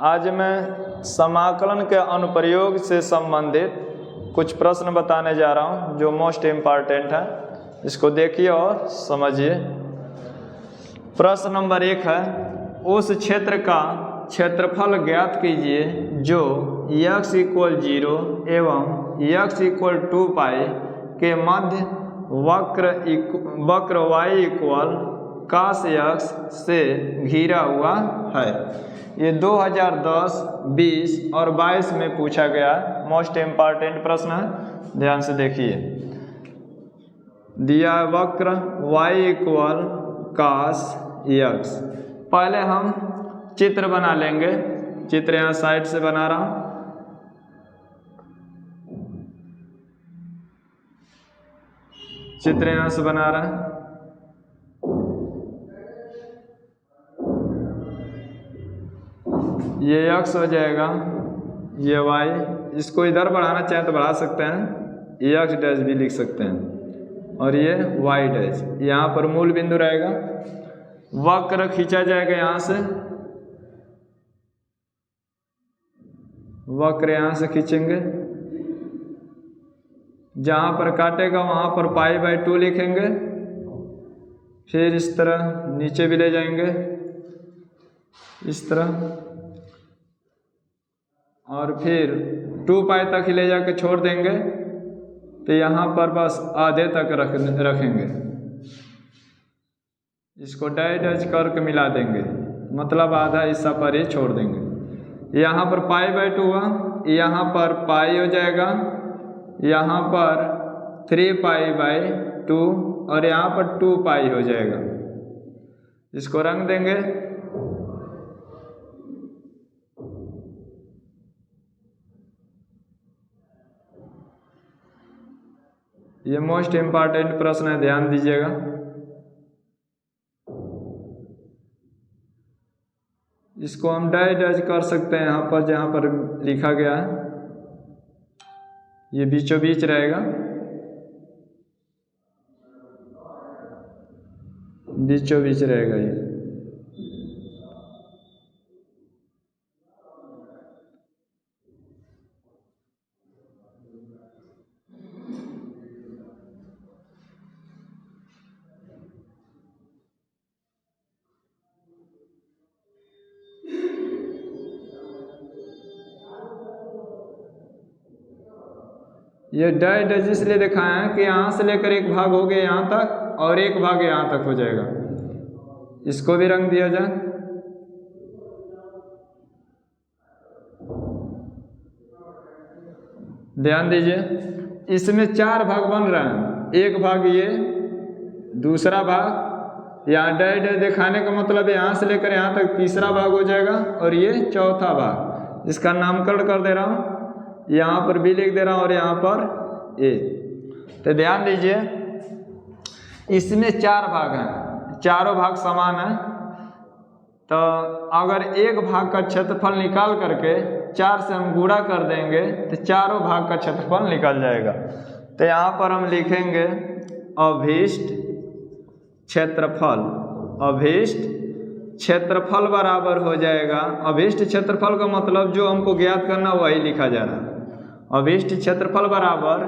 आज मैं समाकलन के अनुप्रयोग से संबंधित कुछ प्रश्न बताने जा रहा हूं जो मोस्ट इम्पॉर्टेंट है। इसको देखिए और समझिए। प्रश्न नंबर 1 है, उस क्षेत्र का क्षेत्रफल ज्ञात कीजिए जो x = 0 एवं x = 2 पाई के मध्य वक्र y = cos x से घिरा हुआ है। ये 2010, 20 और 22 में पूछा गया मोस्ट इम्पॉर्टेंट प्रश्न है, ध्यान से देखिए। दिया वक्र y = cos x। पहले हम चित्र बना लेंगे। चित्र यहाँ साइड से बना रहा हूं। चित्र यहाँ से बना रहा है। ये x हो जाएगा, ये y। इसको इधर बढ़ाना चाहें तो बढ़ा सकते हैं, ये x डैश भी लिख सकते हैं और ये y डैश। यहाँ पर मूल बिंदु रहेगा। वक्र खींचा जाएगा यहाँ से, वक्र यहाँ से खींचेंगे। जहाँ पर काटेगा वहाँ पर π/2 लिखेंगे। फिर इस तरह नीचे भी ले जाएंगे, इस तरह, और फिर 2π तक ही ले जाकर छोड़ देंगे। तो यहाँ पर बस आधे तक रखेंगे। इसको डैश करके मिला देंगे, मतलब आधा हिस्सा पर ही छोड़ देंगे। यहाँ पर π/2 हुआ, यहाँ पर पाई हो जाएगा, यहाँ पर 3π/2 और यहाँ पर 2π हो जाएगा। इसको रंग देंगे। ये मोस्ट इम्पॉर्टेंट प्रश्न है, ध्यान दीजिएगा। इसको हम डैश कर सकते हैं यहाँ पर, जहाँ पर लिखा गया है। ये बीचों बीच रहेगा, बीचों बीच रहेगा ये। ये डैश इसलिए दिखाया है कि यहाँ से लेकर एक भाग हो गया यहाँ तक और एक भाग यहाँ तक हो जाएगा। इसको भी रंग दिया जाए। ध्यान दीजिए, इसमें 4 भाग बन रहे हैं। एक भाग ये, दूसरा भाग यहाँ डैश दिखाने का मतलब यहाँ से लेकर यहाँ तक तीसरा भाग हो जाएगा और ये चौथा भाग। इसका नामकरण कर दे रहा हूँ, यहाँ पर B लिख दे रहा हूँ और यहाँ पर A। तो ध्यान दीजिए, इसमें 4 भाग हैं, चारों भाग समान हैं। तो अगर एक भाग का क्षेत्रफल निकाल करके 4 से हम गुणा कर देंगे तो चारों भाग का क्षेत्रफल निकल जाएगा। तो यहाँ पर हम लिखेंगे अभीष्ट क्षेत्रफल। अभीष्ट क्षेत्रफल बराबर हो जाएगा, अभीष्ट क्षेत्रफल का मतलब जो हमको ज्ञात करना वही लिखा जा रहा है। अभीष्ट क्षेत्रफल बराबर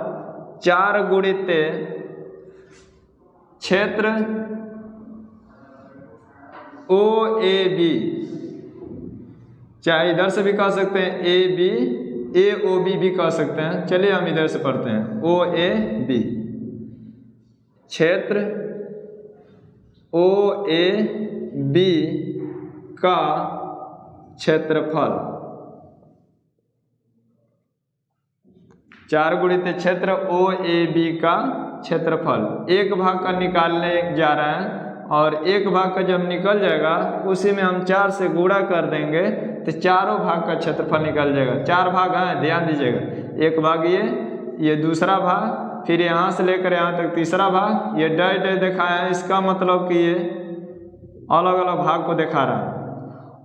4 गुणित क्षेत्र OAB, चाहे इधर से भी कह सकते हैं AB, AOB भी कह सकते हैं। चलिए हम इधर से पढ़ते हैं, OAB। क्षेत्र OAB का क्षेत्रफल 4 गुणित क्षेत्र OAB का क्षेत्रफल। एक भाग का निकालने जा रहे हैं और एक भाग का जब निकल जाएगा उसी में हम 4 से गुणा कर देंगे तो चारों भाग का क्षेत्रफल निकल जाएगा। 4 भाग हैं, ध्यान दीजिएगा। एक भाग ये दूसरा भाग, फिर यहाँ से लेकर यहाँ तक तीसरा भाग। ये डैश दिखाया है, इसका मतलब कि ये अलग अलग भाग को दिखा रहा है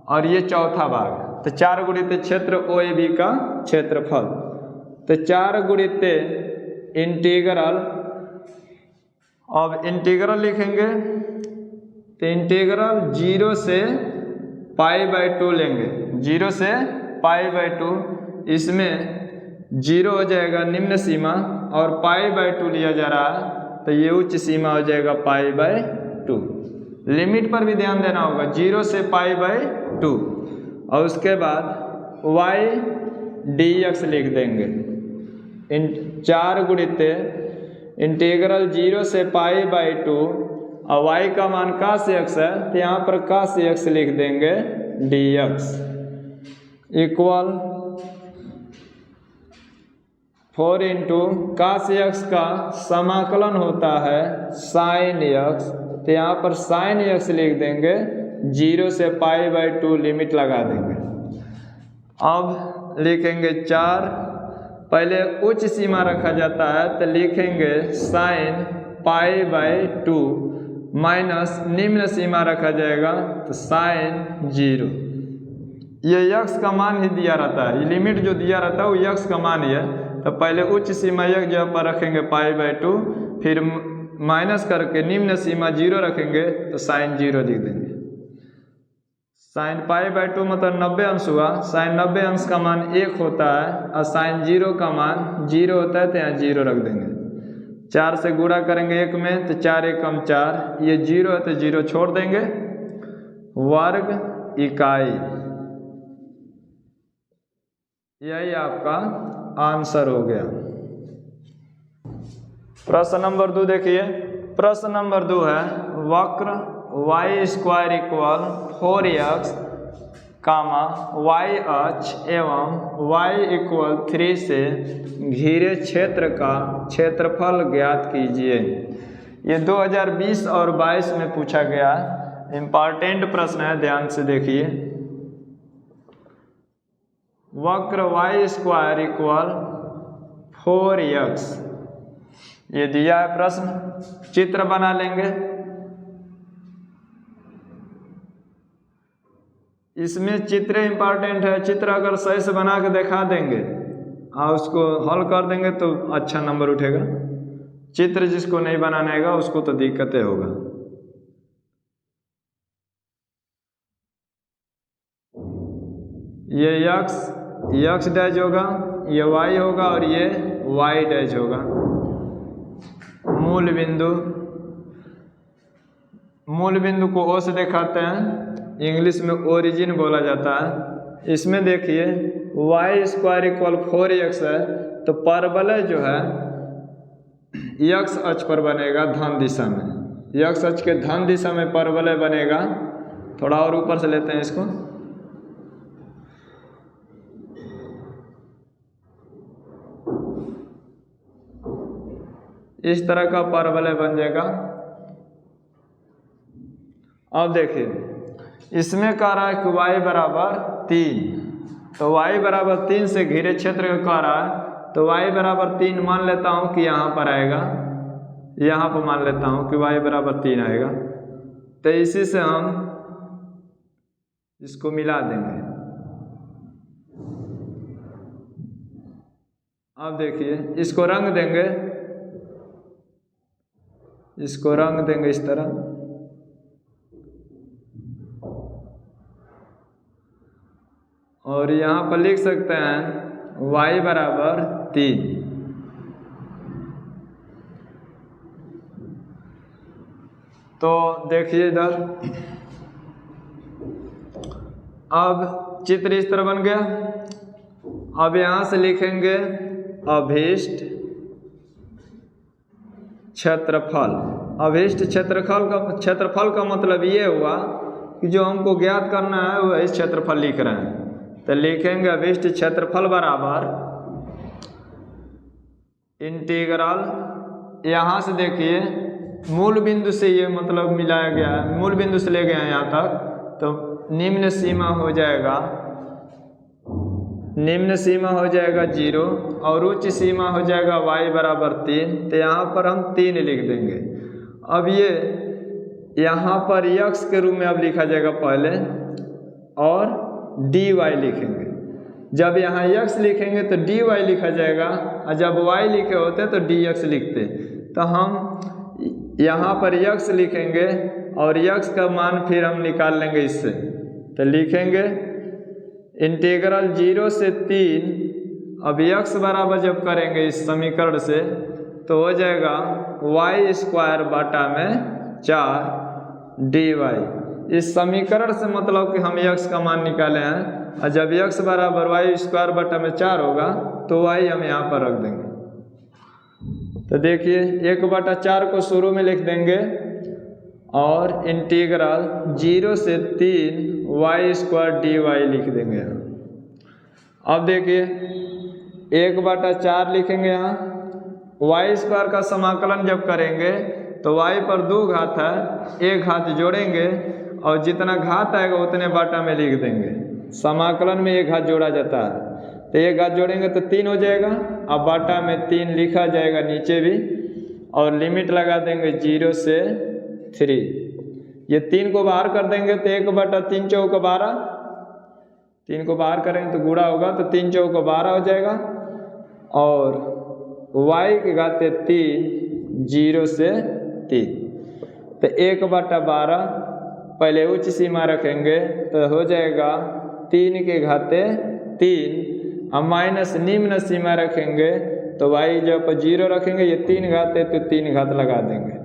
और ये चौथा भाग। तो 4 गुणित क्षेत्र OAB का क्षेत्रफल। तो 4 गुणित इंटीग्रल, अब इंटीग्रल लिखेंगे तो इंटीग्रल 0 से π/2 लेंगे। 0 से π/2, इसमें 0 हो जाएगा निम्न सीमा और π/2 लिया जा रहा है, तो ये उच्च सीमा हो जाएगा π/2। लिमिट पर भी ध्यान देना होगा, 0 से π/2 और उसके बाद y dx लिख देंगे। 4 गुणित इंटीग्रल 0 से π/2 और y का मान cos x है, तो यहाँ पर cos x लिख देंगे dx equal 4 into cos x का समाकलन होता है sin x, तो यहाँ पर sin x लिख देंगे, 0 से π/2 लिमिट लगा देंगे। अब लिखेंगे 4, पहले उच्च सीमा रखा जाता है तो लिखेंगे sin π/2 माइनस निम्न सीमा रखा जाएगा तो sin 0। ये x का मान ही दिया रहता है, ये लिमिट जो दिया रहता है वो x का मान ही है, तो पहले उच्च सीमा x जगह पर रखेंगे π/2, फिर माइनस करके निम्न सीमा 0 रखेंगे तो sin 0 लिख देंगे। sin π/2 मतलब 90 अंश हुआ, sin 90 अंश का मान 1 होता है और sin 0 का मान 0 होता है, तो यहाँ 0 रख देंगे। 4 से गुणा करेंगे 1 में तो 4 एकम 4, ये 0 है तो 0 छोड़ देंगे, वर्ग इकाई, यही आपका आंसर हो गया। प्रश्न नंबर 2 देखिए, प्रश्न नंबर 2 है वक्र y² इक्वल 4x y अक्ष एवं y इक्वल 3 से घिरे क्षेत्र का क्षेत्रफल ज्ञात कीजिए। ये 2020 और 22 में पूछा गया इम्पॉर्टेंट प्रश्न है, ध्यान से देखिए। वक्र y² इक्वल 4x, ये दिया है प्रश्न, चित्र बना लेंगे। इसमें चित्र इंपॉर्टेंट है, चित्र अगर सही से बना के दिखा देंगे और उसको हल कर देंगे तो अच्छा नंबर उठेगा। चित्र जिसको नहीं बनाना आएगा उसको तो दिक्कतें होगा। ये x डैश होगा, ये y होगा और ये y डैश होगा। मूल बिंदु को O से दिखाते हैं, इंग्लिश में ओरिजिन बोला जाता है। इसमें देखिए y² इक्वल 4x है, तो परवलय जो है x अक्ष पर बनेगा धन दिशा में, x अक्ष के धन दिशा में परवलय बनेगा। थोड़ा और ऊपर से लेते हैं इसको, इस तरह का परवलय बन जाएगा। अब देखिए इसमें कह रहा है कि y बराबर 3, तो y बराबर 3 से घिरे क्षेत्र का कह रहा है, तो y बराबर 3 मान लेता हूँ कि यहाँ पर आएगा, यहाँ पर मान लेता हूँ कि y बराबर 3 आएगा, तो इसी से हम इसको मिला देंगे। अब देखिए इसको रंग देंगे, इसको रंग देंगे इस तरह, और यहाँ पर लिख सकते हैं y बराबर 3। तो देखिए इधर, अब चित्र इस तरह बन गया। अब यहाँ से लिखेंगे अभीष्ट क्षेत्रफल। अभीष्ट क्षेत्रफल का मतलब ये हुआ कि जो हमको ज्ञात करना है वो इस क्षेत्रफल लिख रहे हैं, तो लिखेंगे अभीष्ट क्षेत्रफल बराबर इंटीग्रल, यहाँ से देखिए मूल बिंदु से ये मतलब मिलाया गया है, मूल बिंदु से ले गए हैं यहाँ तक, तो निम्न सीमा हो जाएगा, निम्न सीमा हो जाएगा 0 और उच्च सीमा हो जाएगा y बराबर 3, तो यहाँ पर हम 3 लिख देंगे। अब ये यहाँ पर x के रूप में अब लिखा जाएगा पहले, और dy लिखेंगे। जब यहाँ x लिखेंगे तो dy लिखा जाएगा, और जब y लिखे होते तो dx लिखते। तो हम यहाँ पर x लिखेंगे और x का मान फिर हम निकाल लेंगे इससे, तो लिखेंगे इंटीग्रल 0 से 3, अब x बराबर जब करेंगे इस समीकरण से तो हो जाएगा y स्क्वायर बटा में 4 dy। इस समीकरण से मतलब कि हम x का मान निकाले हैं, और जब x बराबर y स्क्वायर बटा में 4 होगा तो y हम यहाँ पर रख देंगे। तो देखिए 1/4 को शुरू में लिख देंगे और इंटीग्रल 0 से 3 y स्क्वायर dy लिख देंगे। अब देखिए 1/4 लिखेंगे यहाँ, y स्क्वायर का समाकलन जब करेंगे तो y पर 2 घात है, 1 घात जोड़ेंगे और जितना घात आएगा उतने बाटा में लिख देंगे। समाकलन में 1 घात जोड़ा जाता है तो 1 घात जोड़ेंगे तो 3 हो जाएगा। अब बाटा में 3 लिखा जाएगा नीचे भी, और लिमिट लगा देंगे 0 से 3। ये 3 को बाहर कर देंगे तो 1/3 चौक 12, 3 को बाहर करेंगे तो गुणा होगा तो 3 चौक 12 हो जाएगा। और y के घाते 3, 0 से 3 तो 1/12 पहले उच्च सीमा रखेंगे तो हो जाएगा 3 के घाते 3, अब माइनस निम्न सीमा रखेंगे तो y जब 0 रखेंगे, ये 3 घात है तो 3 घात लगा देंगे।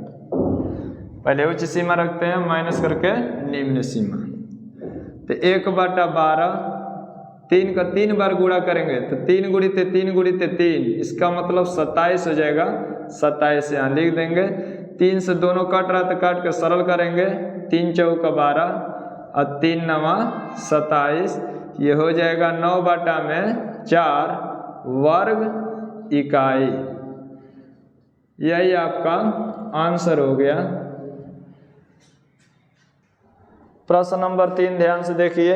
पहले उच्च सीमा रखते हैं माइनस करके निम्न सीमा, तो 1/12 3 का 3 बार गुणा करेंगे तो 3 गुणित 3 गुणित 3, इसका मतलब 27 हो जाएगा। 27 यहाँ लिख देंगे। 3 से दोनों कट रहा तो काट के सरल करेंगे, 3 चौक 12 और 3 9 27, ये हो जाएगा 9/4 वर्ग इकाई। यही आपका आंसर हो गया। प्रश्न नंबर 3 ध्यान से देखिए।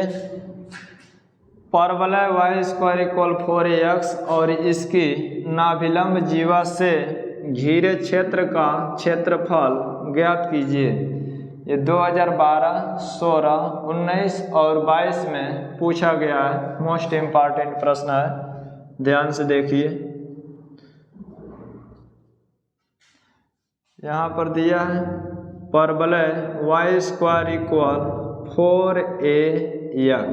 परवलय y स्क्वायर इक्वल 4ax और इसकी नाभिलंब जीवा से घिरे क्षेत्र का क्षेत्रफल ज्ञात कीजिए। ये 2012, 16, 19 और 22 में पूछा गया है, मोस्ट इम्पॉर्टेंट प्रश्न है, ध्यान से देखिए। यहाँ पर दिया है परवलय y square equal 4ax,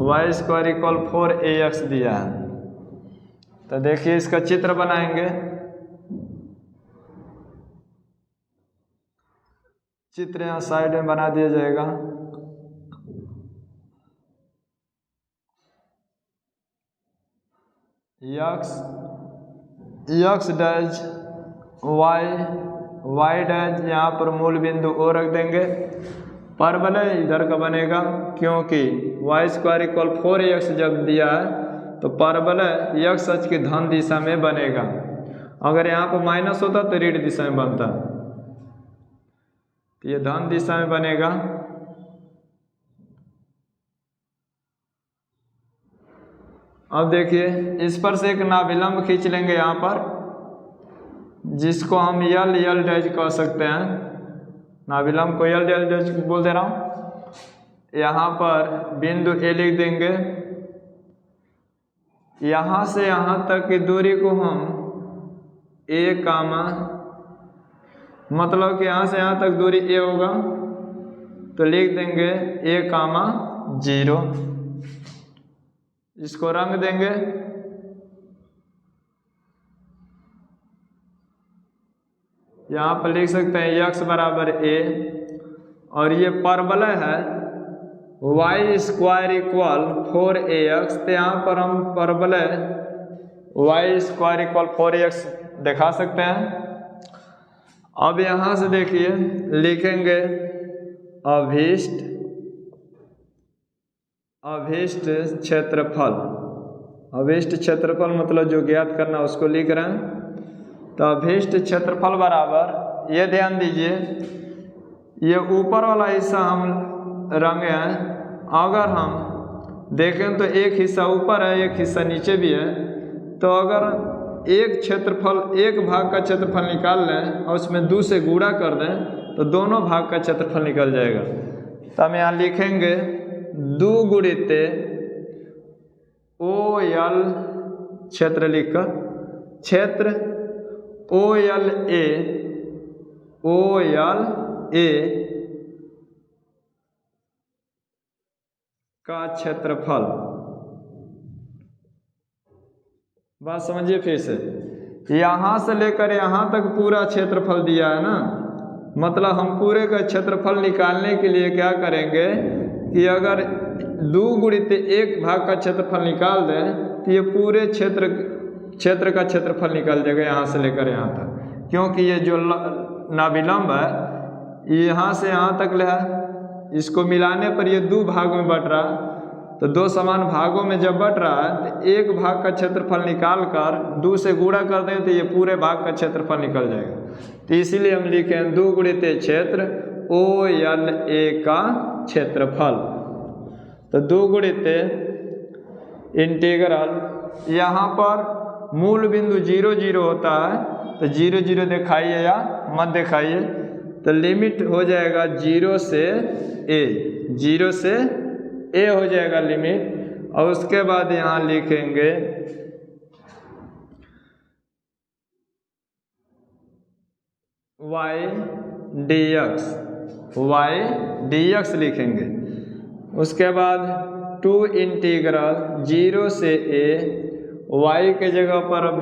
y square equal 4ax दिया है। तो देखिए इसका चित्र बनाएंगे। चित्र यहाँ साइड में बना दिया जाएगा। x डैश y डैश, यहाँ पर मूल बिंदु ओ रख देंगे। परवलय इधर का बनेगा क्योंकि y स्क्वायर इक्वल 4ax जब दिया है तो परवलय x अक्ष की धन दिशा में बनेगा। अगर यहाँ पर माइनस होता तो ऋण दिशा में बनता, तो ये धन दिशा में बनेगा। अब देखिए इस पर से एक नाभिलंब खींच लेंगे यहाँ पर, जिसको हम यल डैश कह सकते हैं। नाभिलंब को यल डैश बोल दे रहा हूँ। यहाँ पर बिंदु ए लिख देंगे। यहाँ से यहाँ तक की दूरी को हम a कामा, मतलब कि यहाँ से यहाँ तक दूरी a होगा तो लिख देंगे a कामा 0। इसको रंग देंगे। यहाँ पर लिख सकते हैं x बराबर a, और ये परवलय है y स्क्वायर इक्वल 4ax, तो यहाँ पर हम परवलय y स्क्वायर इक्वल 4ax दिखा सकते हैं। अब यहाँ से देखिए लिखेंगे अभीष्ट क्षेत्रफल। अभीष्ट क्षेत्रफल मतलब जो ज्ञात करना उसको लिख रहे हैं। तो अभीष्ट क्षेत्रफल बराबर, ये ध्यान दीजिए, ये ऊपर वाला हिस्सा हम रंगे हैं। अगर हम देखें तो एक हिस्सा ऊपर है, एक हिस्सा नीचे भी है। तो अगर एक क्षेत्रफल, एक भाग का क्षेत्रफल निकाल लें और उसमें 2 से गुणा कर दें तो दोनों भाग का क्षेत्रफल निकल जाएगा। तो हम यहाँ लिखेंगे 2 गुणित ओ यल क्षेत्र लिखकर, क्षेत्र ओ यल ए का क्षेत्रफल। बात समझिए फिर से, यहाँ से लेकर यहाँ तक पूरा क्षेत्रफल दिया है ना, मतलब हम पूरे का क्षेत्रफल निकालने के लिए क्या करेंगे कि अगर 2 गुणित 1 भाग का क्षेत्रफल निकाल दें तो ये पूरे क्षेत्र का क्षेत्रफल निकल जाएगा यहाँ से लेकर यहाँ तक, क्योंकि ये जो नाभिलंब है ये यहाँ से यहाँ तक ले है, इसको मिलाने पर ये 2 भाग में बट रहा है, तो 2 समान भागों में जब बट रहा है तो 1 भाग का क्षेत्रफल निकाल कर 2 से गुणा कर दें तो ये पूरे भाग का क्षेत्रफल निकल जाएगा। तो इसीलिए हम लिखे हैं 2 गुणित क्षेत्र OLA का क्षेत्रफल। तो 2 गुणित इंटीग्रल, यहाँ पर मूल बिंदु 0 0 होता है तो 0 0 दिखाइए या मत दिखाइए, तो लिमिट हो जाएगा 0 से a, 0 से a हो जाएगा लिमिट। और उसके बाद यहाँ लिखेंगे y dx लिखेंगे। उसके बाद 2 इंटीग्रल 0 से a, y के जगह पर अब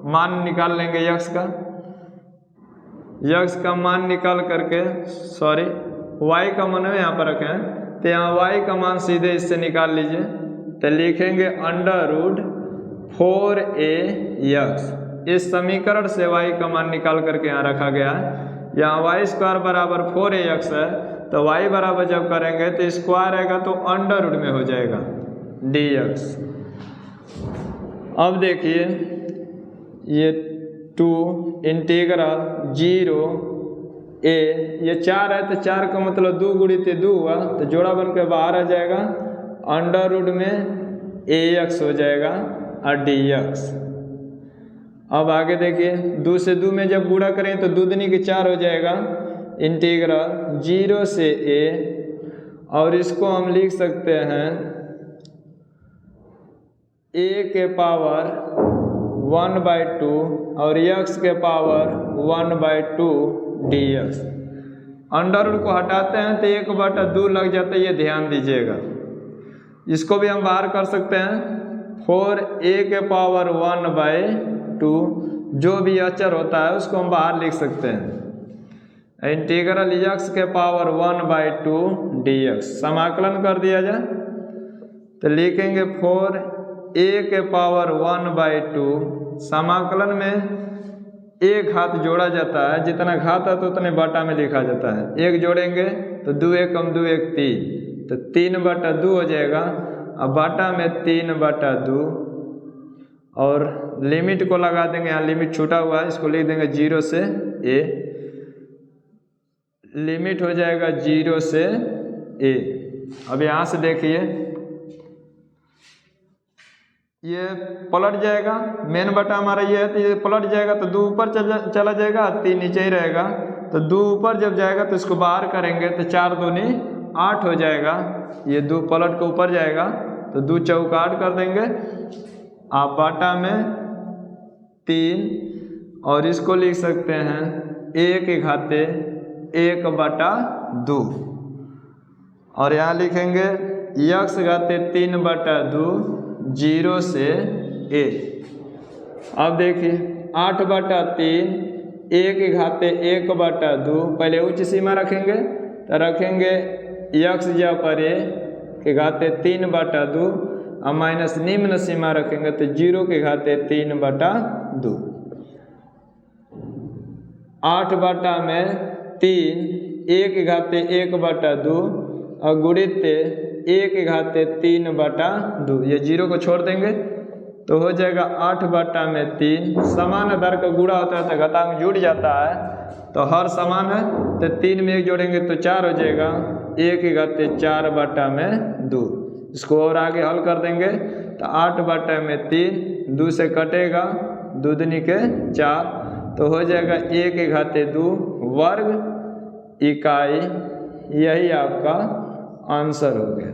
मान निकाल लेंगे x का मान निकाल करके, सॉरी y का मान यहाँ पर रखे हैं तो यहाँ y का मान सीधे इससे निकाल लीजिए, तो लिखेंगे √4ax। इस समीकरण से y का मान निकाल करके यहाँ रखा गया है। यहाँ y² बराबर 4ax है, तो y बराबर जब करेंगे तो स्क्वायर आएगा तो अंडर में हो जाएगा dx। अब देखिए ये 2 इंटीग्रल 0 a, ये 4 है तो 4 का मतलब 2 गुणित 2 हुआ तो जोड़ा बन के बाहर आ जाएगा, अंडर में ax हो जाएगा और dx। अब आगे देखिए 2 से 2 में जब गुणा करें तो 2 दूनी के 4 हो जाएगा, इंटीग्रल 0 से a, और इसको हम लिख सकते हैं a के पावर 1/2 और x के पावर 1/2 dx। अंडर रूट को हटाते हैं तो 1/2 लग जाता है, ये ध्यान दीजिएगा। इसको भी हम बाहर कर सकते हैं, 4a के पावर 1/2, जो भी अचर होता है उसको हम बाहर लिख सकते हैं। इंटीग्रल x के पावर 1/2 dx समाकलन कर दिया जाए तो लिखेंगे 4a के पावर 1/2, समाकलन में एक घात जोड़ा जाता है, जितना घात है तो उतने बाटा में लिखा जाता है। 1 जोड़ेंगे तो 2 1 कम 2 1 3, तो 3/2 हो जाएगा। अब बाटा में 3/2 और लिमिट को लगा देंगे, यहाँ लिमिट छूटा हुआ है, इसको लिख देंगे 0 से a, लिमिट हो जाएगा 0 से a। अब यहाँ से देखिए ये पलट जाएगा, मेन बटा हमारा ये है तो ये पलट जाएगा तो 2 ऊपर चला जाएगा, 3 नीचे ही रहेगा। तो 2 ऊपर जब जाएगा तो इसको बाहर करेंगे तो 4 दूनी 8 हो जाएगा, ये 2 पलट के ऊपर जाएगा तो 2 चौका 8 कर देंगे। आप बाटा में 3 और इसको लिख सकते हैं a के घाते 1/2 और यहाँ लिखेंगे x घाते 3/2 0 से a। अब देखिए 8/3 a के घाते 1/2, पहले उच्च सीमा रखेंगे तो रखेंगे x जा पर a के घाते 3/2 और माइनस निम्न सीमा रखेंगे तो 0 के घाते 3/2। 8/3 a के घाते 1/2 और गुणित a के घाते 3/2, ये 0 को छोड़ देंगे तो हो जाएगा 8/3। समान आधार का गुणा होता है तो घातांक जुड़ जाता है, तो हर समान है तो 3 में 1 जोड़ेंगे तो 4 हो जाएगा, a के घाते 4/2। इसको और आगे हल कर देंगे तो 8/3 2 से कटेगा, 2 दूनी के 4 तो हो जाएगा a के घाते 2 वर्ग इकाई। यही आपका आंसर हो गया।